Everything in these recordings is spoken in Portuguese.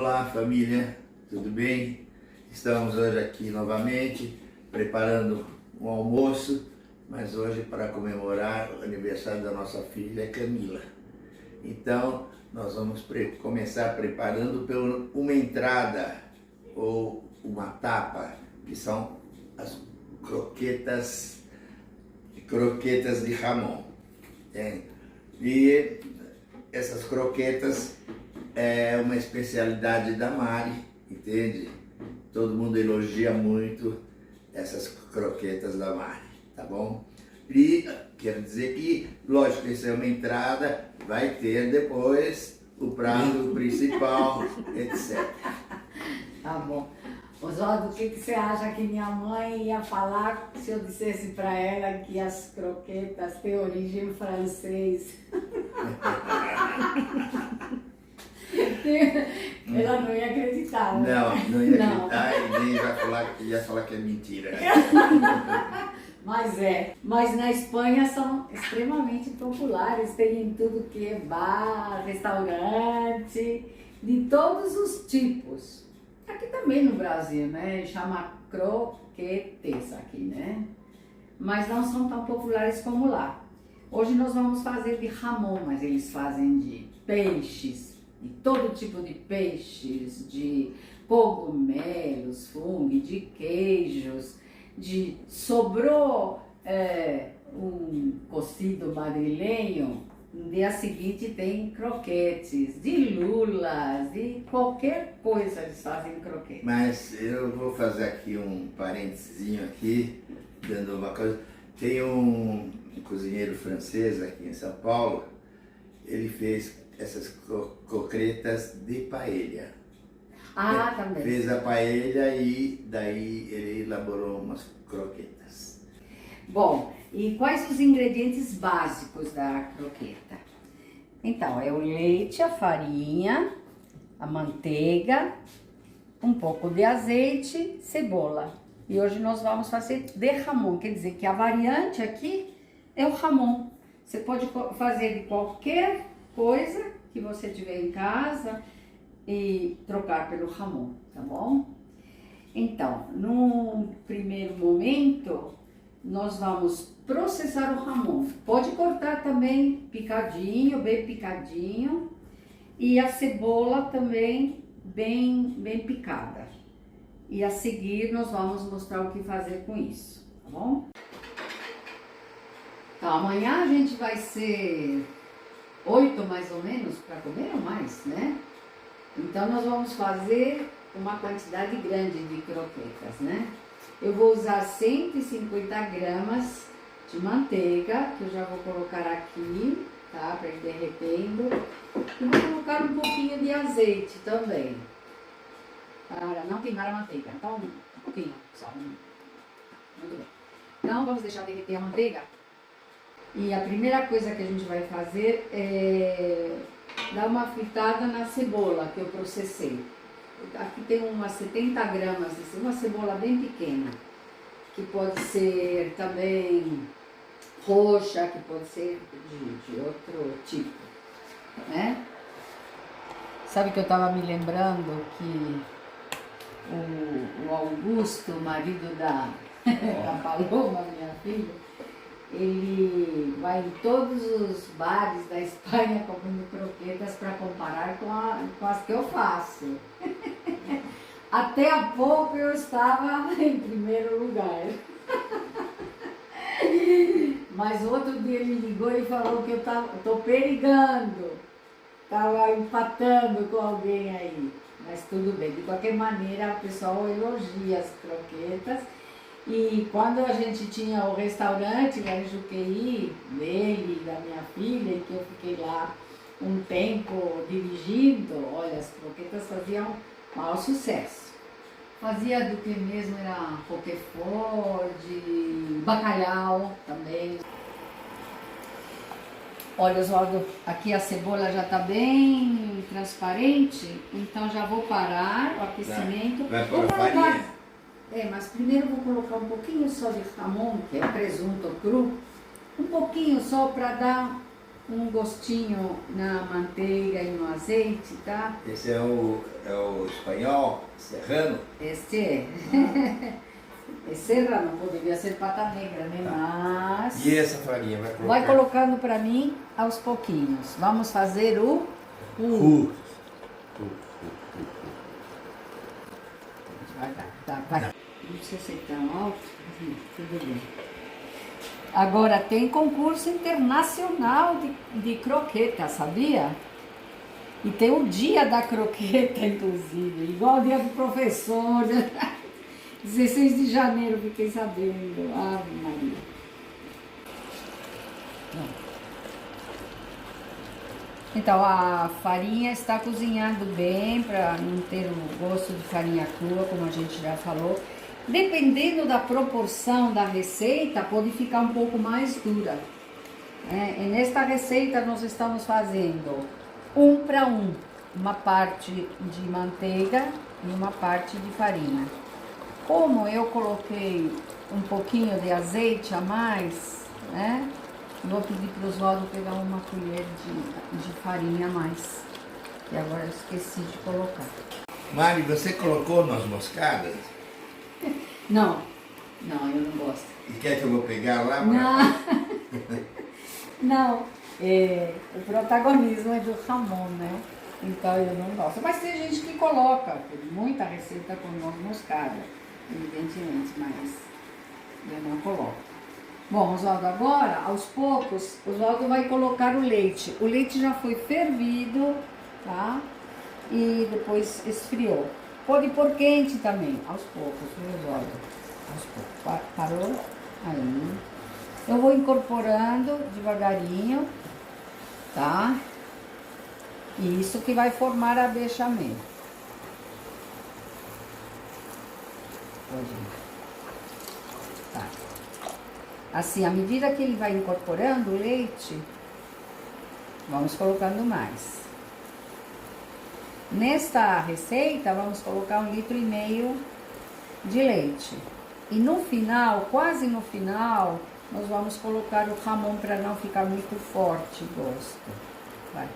Olá família, tudo bem? Estamos hoje aqui novamente preparando um almoço, mas hoje para comemorar o aniversário da nossa filha Camila. Então nós vamos começar preparando uma entrada ou uma tapa, que são as croquetas de jamón. E essas croquetas é uma especialidade da Mari, entende? Todo mundo elogia muito essas croquetas da Mari, tá bom? E quero dizer que, lógico, isso é uma entrada, vai ter depois o prato principal, etc. Tá bom. Oswaldo, o que você acha que minha mãe ia falar se eu dissesse para ela que as croquetas têm origem francesa? Ela não ia acreditar, né? Não ia acreditar e nem ia falar que é mentira. Mas na Espanha são extremamente populares, tem em tudo que é bar, restaurante, de todos os tipos. Aqui também no Brasil, né? Chama croquetes aqui, né? Mas não são tão populares como lá. Hoje nós vamos fazer de jamón, mas eles fazem de peixes, de todo tipo de peixes, de cogumelos, fungo, de queijos, sobrou um cocido madrilenho, no dia seguinte tem croquetes, de lulas, de qualquer coisa eles fazem croquete. Mas eu vou fazer aqui um parênteses aqui, dando uma coisa. Tem um cozinheiro francês aqui em São Paulo, ele fez essas croquetas de paella. Ah, também. Fez a paella e daí ele elaborou umas croquetas. Bom, e quais os ingredientes básicos da croqueta? Então, é o leite, a farinha, a manteiga, um pouco de azeite, cebola. E hoje nós vamos fazer de jamón, quer dizer que a variante aqui é o jamón. Você pode fazer de qualquer coisa que você tiver em casa e trocar pelo jamón, tá bom? Então, no primeiro momento, nós vamos processar o jamón. Pode cortar também picadinho, bem picadinho, e a cebola também bem picada. E a seguir nós vamos mostrar o que fazer com isso, tá bom? Então, amanhã a gente vai ser 8 mais ou menos para comer ou mais, né? Então nós vamos fazer uma quantidade grande de croquetas, né? Eu vou usar 150 gramas de manteiga, que eu já vou colocar aqui, tá? Para ir derretendo. E vou colocar um pouquinho de azeite também, para não queimar a manteiga. Então, um pouquinho só. Muito bem. Então, vamos deixar derreter a manteiga. E a primeira coisa que a gente vai fazer é dar uma fritada na cebola que eu processei. Aqui tem umas 70 gramas, uma cebola bem pequena, que pode ser também roxa, que pode ser de outro tipo, né? Sabe que eu estava me lembrando que o Augusto, o marido da Paloma, minha filha, ele vai em todos os bares da Espanha comendo croquetas para comparar com as que eu faço. Até há pouco eu estava em primeiro lugar. Mas outro dia ele ligou e falou que eu tô perigando. Estava empatando com alguém aí. Mas tudo bem. De qualquer maneira, o pessoal elogia as croquetas. E quando a gente tinha o restaurante lá em Juqueí, dele e da minha filha, que eu fiquei lá um tempo dirigindo, olha, as croquetas faziam maior sucesso. Fazia do que mesmo, era roquefort, de bacalhau também. Olha, Oswaldo, aqui a cebola já está bem transparente, então já vou parar o aquecimento. Vai pôr a farinha? Mas primeiro eu vou colocar um pouquinho só de jamón, que é presunto cru, um pouquinho só para dar um gostinho na manteiga e no azeite, tá? Esse é o espanhol, serrano? Este é. É serrano, poderia ser pata negra, né? Mas... E essa farinha vai colocar? Vai colocando para mim aos pouquinhos. Vamos fazer o Devagar, tá, vai. Não precisa ser tão alto, tudo bem. Agora tem concurso internacional de croqueta, sabia? E tem o dia da croqueta, inclusive, igual o dia do professor. 16 de janeiro, fiquei sabendo. Ave Maria. Então a farinha está cozinhando bem para não ter o gosto de farinha crua, como a gente já falou. Dependendo da proporção da receita, pode ficar um pouco mais dura. E nesta receita nós estamos fazendo 1 para 1, uma parte de manteiga e uma parte de farinha. Como eu coloquei um pouquinho de azeite a mais, né? Vou pedir para o Oswaldo pegar uma colher de farinha a mais. E agora eu esqueci de colocar. Mari, você colocou noz moscadas? Não, eu não gosto. E quer que eu vou pegar lá? Não, não. O protagonismo é do Ramon, né? Então eu não gosto. Mas tem gente que coloca, tem muita receita com noz moscada, evidentemente, mas eu não coloco. Bom, Oswaldo, agora, aos poucos, Oswaldo vai colocar o leite. O leite já foi fervido, tá? E depois esfriou. Pode pôr quente também, aos poucos, viu, Oswaldo? Aos poucos. Parou? Aí. Eu vou incorporando devagarinho, tá? E isso que vai formar a bechamel. Pode ir. Tá. Assim, à medida que ele vai incorporando o leite, vamos colocando mais. Nesta receita, vamos colocar 1,5 litro de leite. E no final, quase no final, nós vamos colocar o Ramon para não ficar muito forte o gosto. Vai.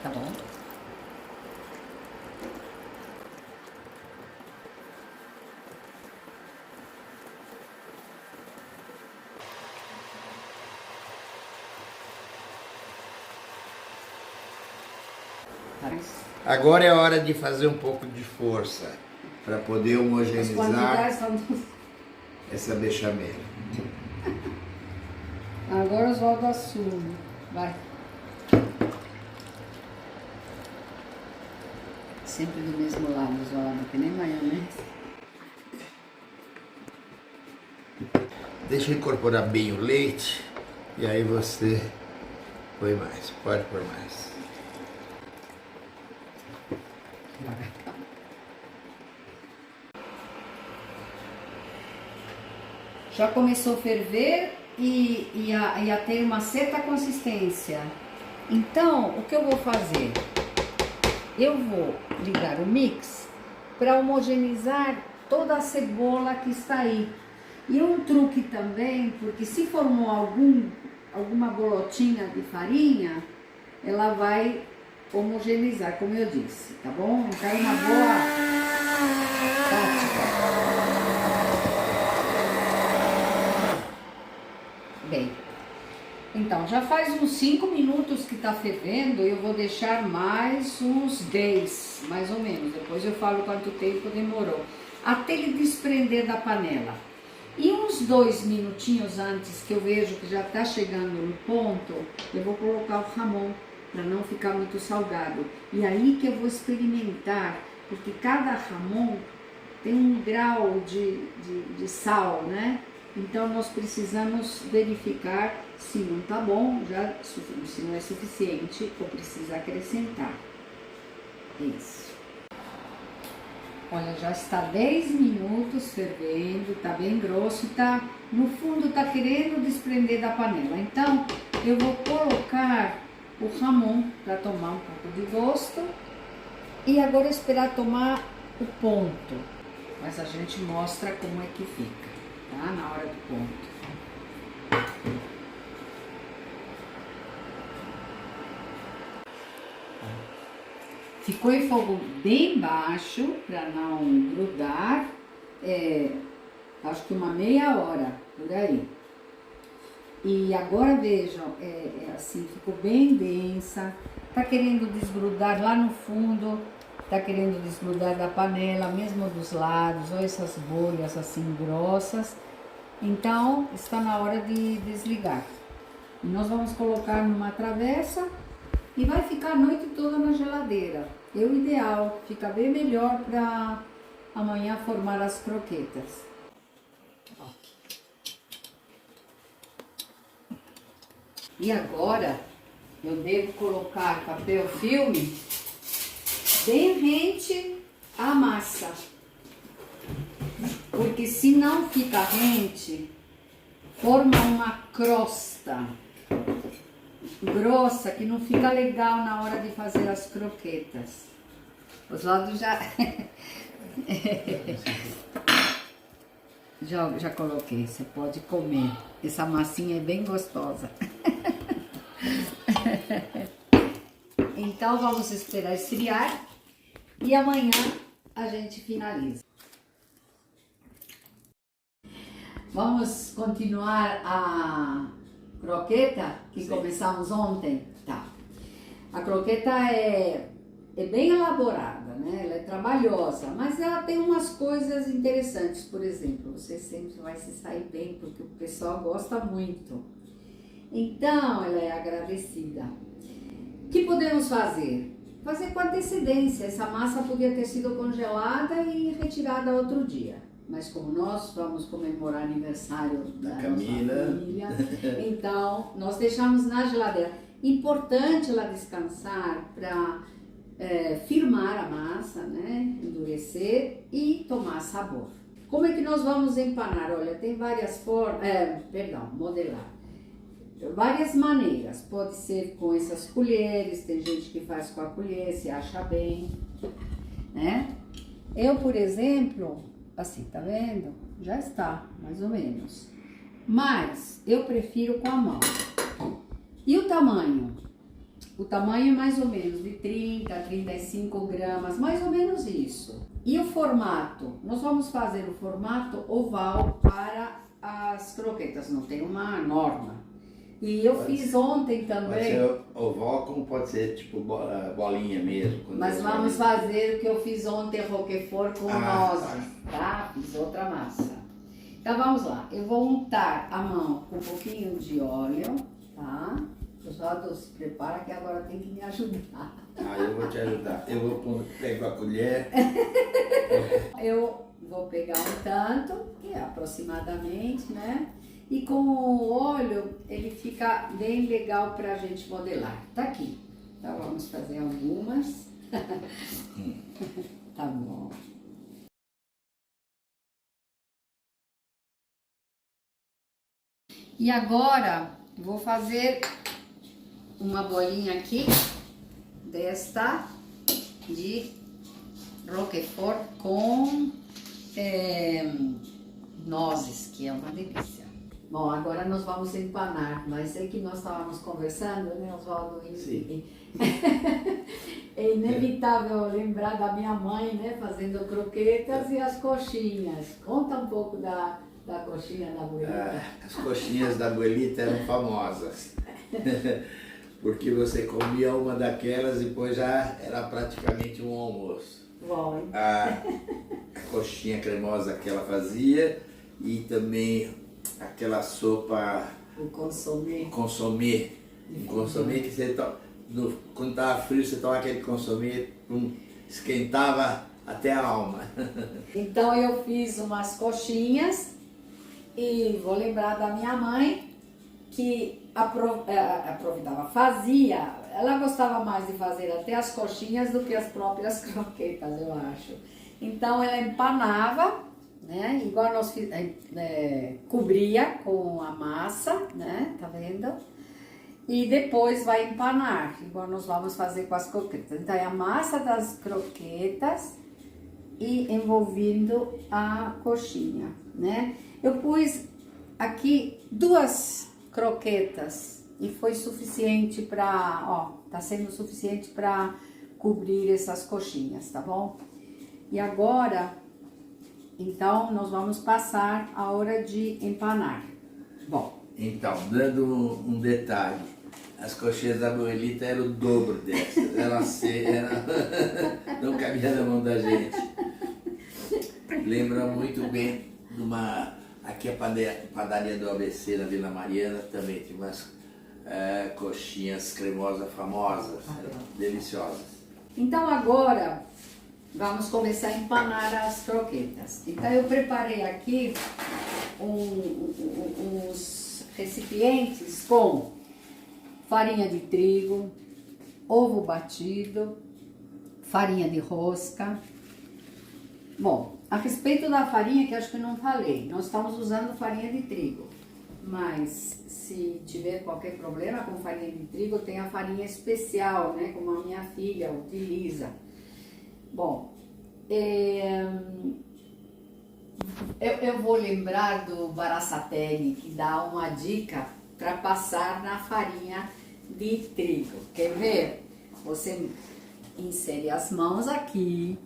Tá bom? Agora é hora de fazer um pouco de força para poder homogeneizar essa bechamel. Agora Oswaldo assume. Vai. Sempre do mesmo lado, Oswaldo, que nem maionese. Deixa eu incorporar bem o leite e aí você põe mais, pode pôr mais. Já começou a ferver e a ter uma certa consistência. Então, o que eu vou fazer? Eu vou ligar o mix para homogeneizar toda a cebola que está aí. E um truque também, porque se formou alguma bolotinha de farinha, ela vai homogeneizar, como eu disse, tá bom? Então é uma boa tática. Bem, então já faz uns 5 minutos que tá fervendo, eu vou deixar mais uns 10, mais ou menos. Depois eu falo quanto tempo demorou, até ele desprender da panela. E uns 2 minutinhos antes, que eu vejo que já tá chegando no ponto, eu vou colocar o Ramon, para não ficar muito salgado. E aí que eu vou experimentar, porque cada Ramon tem um grau de sal, né? Então nós precisamos verificar se não tá bom, se não é suficiente ou precisa acrescentar. Isso. Olha, já está 10 minutos fervendo, tá bem grosso, tá no fundo tá querendo desprender da panela. Então eu vou colocar o Ramon para tomar um pouco de gosto e agora esperar tomar o ponto, mas a gente mostra como é que fica, tá? Na hora do ponto. ficou em fogo bem baixo para não grudar, acho que uma meia hora por aí. E agora vejam, assim, ficou bem densa, tá querendo desgrudar lá no fundo, tá querendo desgrudar da panela, mesmo dos lados, ou essas bolhas assim grossas. Então está na hora de desligar. E nós vamos colocar numa travessa e vai ficar a noite toda na geladeira. É o ideal, fica bem melhor para amanhã formar as croquetas. E agora eu devo colocar papel filme bem rente à massa, porque se não fica rente, forma uma crosta grossa que não fica legal na hora de fazer as croquetas. Os lados já já coloquei, você pode comer. Essa massinha é bem gostosa. Então vamos esperar esfriar e amanhã a gente finaliza. Vamos continuar a croqueta que Sim. começamos ontem? Tá. A croqueta é bem elaborada, né? Ela é trabalhosa, mas ela tem umas coisas interessantes. Por exemplo, você sempre vai se sair bem, porque o pessoal gosta muito. Então, ela é agradecida. O que podemos fazer? Fazer com antecedência. Essa massa podia ter sido congelada e retirada outro dia. Mas como nós vamos comemorar aniversário da Camila, nossa família, então nós deixamos na geladeira. Importante ela descansar para firmar a massa, né? Endurecer e tomar sabor. Como é que nós vamos empanar? Olha, tem várias formas, modelar. Várias maneiras, pode ser com essas colheres, tem gente que faz com a colher, se acha bem, né? Eu, por exemplo, assim, tá vendo? Já está, mais ou menos. Mas eu prefiro com a mão. E o tamanho? O tamanho é mais ou menos de 30 a 35 gramas, mais ou menos isso. E o formato? Nós vamos fazer o formato oval para as croquetas, não tem uma norma. E eu fiz ontem também. Pode ser oval, como pode ser tipo bolinha mesmo. Mas vamos fazer o que eu fiz ontem, roquefort com nozes, tá? Fiz outra massa. Então vamos lá. Eu vou untar a mão com um pouquinho de óleo, tá? Pessoal, se prepara que agora tem que me ajudar. Eu vou te ajudar. Eu vou pegar a colher. Eu vou pegar um tanto, que é aproximadamente, né? E com o óleo ele fica bem legal pra gente modelar. Tá aqui. Então vamos fazer algumas. Tá bom. E agora vou fazer uma bolinha aqui desta de roquefort com nozes, que é uma delícia. Bom, agora nós vamos empanar, mas é que nós estávamos conversando, né, Oswaldo? Sim. É inevitável lembrar da minha mãe, né, fazendo croquetas e as coxinhas. Conta um pouco da coxinha da abuelita. As coxinhas da abuelita eram famosas. Porque você comia uma daquelas e depois já era praticamente um almoço. Bom, A coxinha cremosa que ela fazia e também aquela sopa o consomê. consomê. Um consomê que você quando estava frio você tomava aquele consomê, esquentava até a alma. Então eu fiz umas coxinhas e vou lembrar da minha mãe que aproveitava, fazia, ela gostava mais de fazer até as coxinhas do que as próprias croquetas, eu acho. Então ela empanava, né, igual nós cobria com a massa, né, tá vendo? E depois vai empanar, igual nós vamos fazer com as croquetas. Então é a massa das croquetas e envolvendo a coxinha, né? Eu pus aqui 2 croquetas e foi suficiente para, ó, tá sendo suficiente para cobrir essas coxinhas, tá bom? E agora, então, nós vamos passar a hora de empanar. Bom. Então, dando um detalhe, as coxinhas da Abuelita eram o dobro dessas. Não cabia na mão da gente. Lembra muito bem de uma... Aqui a padaria do ABC na Vila Mariana também tem umas coxinhas cremosas famosas, deliciosas. Então agora vamos começar a empanar as croquetas. Então eu preparei aqui uns recipientes com farinha de trigo, ovo batido, farinha de rosca. Bom, a respeito da farinha, que acho que não falei, nós estamos usando farinha de trigo, mas se tiver qualquer problema com farinha de trigo, tem a farinha especial, né, como a minha filha utiliza. Bom, eu vou lembrar do Barassateli, que dá uma dica para passar na farinha de trigo. Quer ver? Você insere as mãos aqui,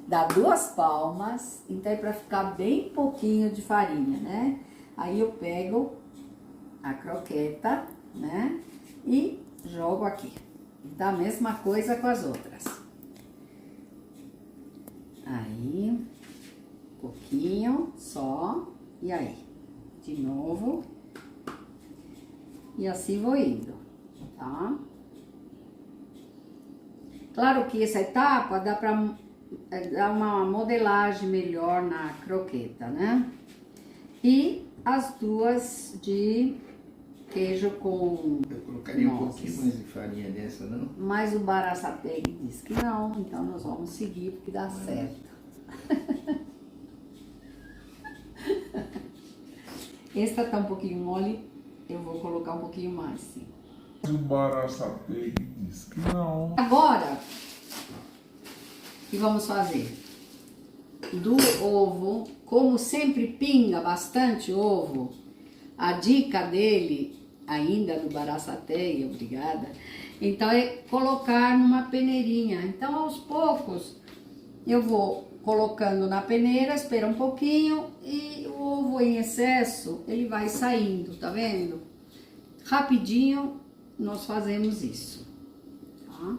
dá 2 palmas, então é para ficar bem pouquinho de farinha, né? Aí eu pego a croqueta, né? E jogo aqui. Dá a mesma coisa com as outras. Aí, um pouquinho só, e aí, de novo. E assim vou indo, tá? Claro que essa etapa dá para dar uma modelagem melhor na croqueta, né? E as 2 de queijo com Eu colocaria um pouquinho mais de farinha nessa, não? Mas o Barassateli diz que não, então nós vamos seguir porque dá certo. Esta tá um pouquinho mole, eu vou colocar um pouquinho mais, sim. O Barassateli diz que não. Agora, o que vamos fazer? Do ovo, como sempre pinga bastante ovo, a dica dele, ainda do Barassateli, obrigada, então é colocar numa peneirinha. Então, aos poucos, eu vou colocando na peneira, espera um pouquinho e o ovo em excesso, ele vai saindo, tá vendo? Rapidinho nós fazemos isso, tá?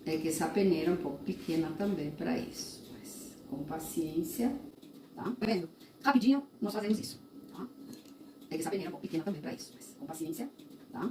É que essa peneira é um pouco pequena também para isso, mas com paciência, tá? Tá vendo? Rapidinho nós fazemos isso, tá? É que essa peneira é um pouco pequena também para isso, mas com paciência, tá?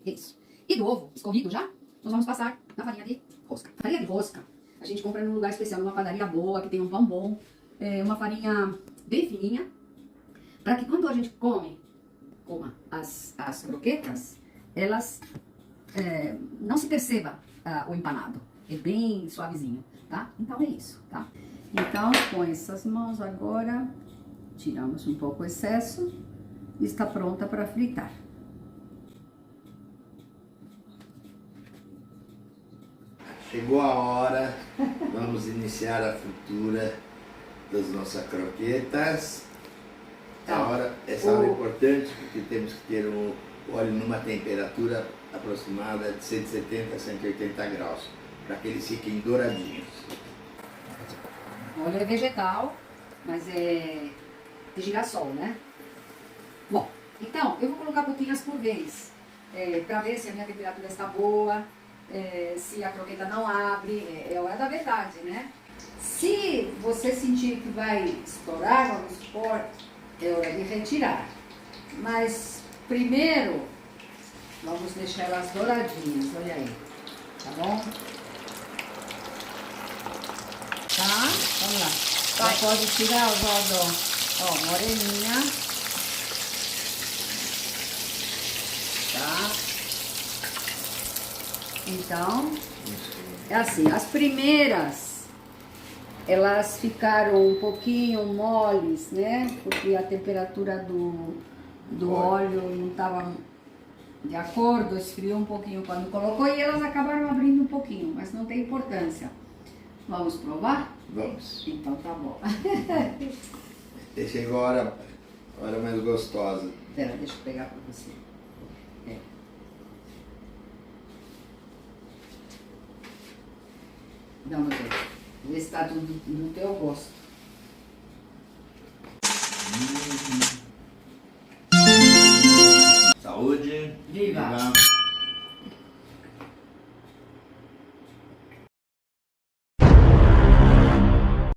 Isso. E do ovo escorrido já, nós vamos passar na farinha de rosca. Farinha de rosca a gente compra num lugar especial, numa padaria boa, que tem um pão bom, uma farinha bem fininha, para que quando a gente coma as croquetas, elas não se perceba o empanado. É bem suavezinho, tá? Então é isso, tá? Então, com essas mãos agora, tiramos um pouco o excesso e está pronta para fritar. Chegou a hora, vamos iniciar a fritura das nossas croquetas. Essa hora é importante porque temos que ter o óleo numa temperatura aproximada de 170 a 180 graus, para que eles fiquem douradinhos. O óleo é vegetal, mas é de girassol, né? Bom, então eu vou colocar pouquinhas por vez, para ver se a minha temperatura está boa. Se a croqueta não abre, é hora da verdade, né? Se você sentir que vai estourar, vamos supor, é hora de retirar. Mas primeiro, vamos deixar elas douradinhas, olha aí, tá bom? Tá? Vamos lá. Já pode tirar o Valdão. Ó, moreninha. Tá? Então, é assim, as primeiras, elas ficaram um pouquinho moles, né? Porque a temperatura do óleo não estava de acordo, esfriou um pouquinho quando colocou e elas acabaram abrindo um pouquinho, mas não tem importância. Vamos provar? Vamos. Então tá bom. E chegou a hora mais gostosa. Espera, deixa eu pegar para você. Vamos ver. Vê se tá tudo do teu gosto. Saúde. Viva. Viva.